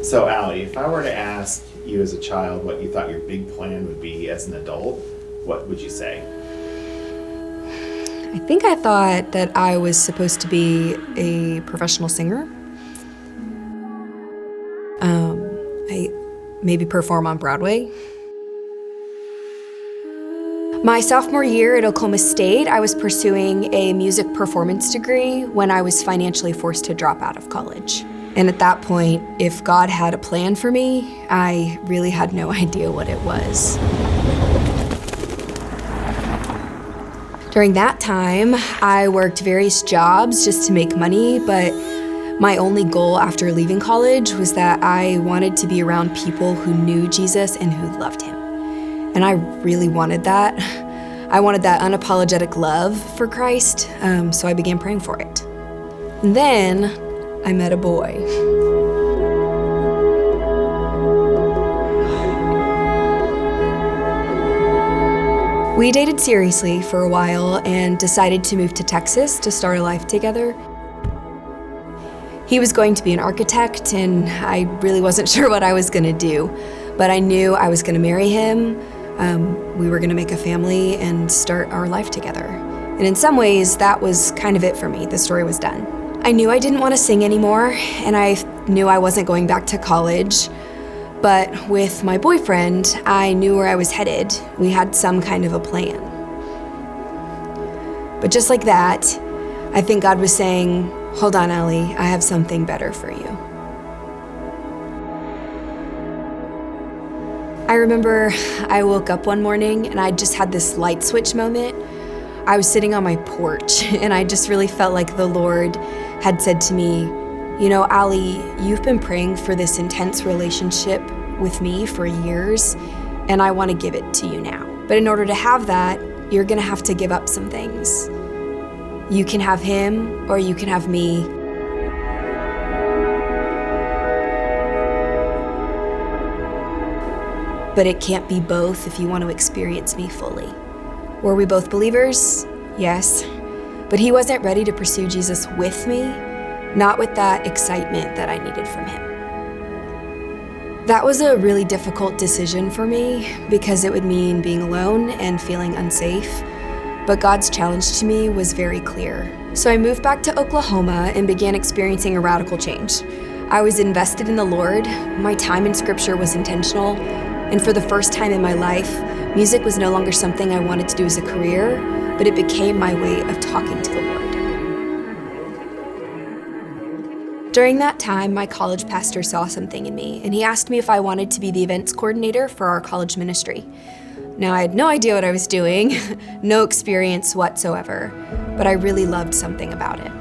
So, Allie, if I were to ask you as a child what you thought your big plan would be as an adult, what would you say? I think I thought that I was supposed to be a professional singer. I maybe perform on Broadway. My sophomore year at Oklahoma State, I was pursuing a music performance degree when I was financially forced to drop out of college. And at that point, if God had a plan for me, I really had no idea what it was. During that time, I worked various jobs just to make money, but my only goal after leaving college was that I wanted to be around people who knew Jesus and who loved him. And I really wanted that. I wanted that unapologetic love for Christ, so I began praying for it. And then I met a boy. We dated seriously for a while and decided to move to Texas to start a life together. He was going to be an architect, and I really wasn't sure what I was gonna do, but I knew I was gonna marry him. We were gonna make a family and start our life together. And in some ways, that was kind of it for me. The story was done. I knew I didn't want to sing anymore, and I knew I wasn't going back to college. But with my boyfriend, I knew where I was headed. We had some kind of a plan. But just like that, I think God was saying, "Hold on, Allie, I have something better for you." I remember I woke up one morning and I just had this light switch moment. I was sitting on my porch and I just really felt like the Lord had said to me, "You know, Allie, you've been praying for this intense relationship with me for years, and I want to give it to you now. But in order to have that, you're gonna have to give up some things. You can have him or you can have me. But it can't be both if you want to experience me fully." Were we both believers? Yes. But he wasn't ready to pursue Jesus with me, not with that excitement that I needed from him. That was a really difficult decision for me because it would mean being alone and feeling unsafe. But God's challenge to me was very clear. So I moved back to Oklahoma and began experiencing a radical change. I was invested in the Lord. My time in Scripture was intentional. And for the first time in my life, music was no longer something I wanted to do as a career, but it became my way of talking to the Lord. During that time, my college pastor saw something in me, and he asked me if I wanted to be the events coordinator for our college ministry. Now, I had no idea what I was doing, no experience whatsoever, but I really loved something about it.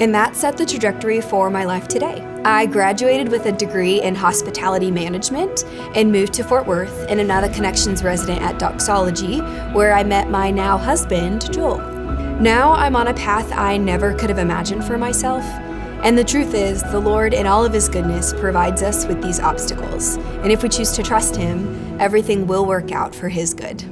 And that set the trajectory for my life today. I graduated with a degree in hospitality management and moved to Fort Worth and am now the Connections resident at Doxology, where I met my now husband, Joel. Now I'm on a path I never could have imagined for myself. And the truth is, the Lord in all of his goodness provides us with these obstacles. And if we choose to trust him, everything will work out for his good.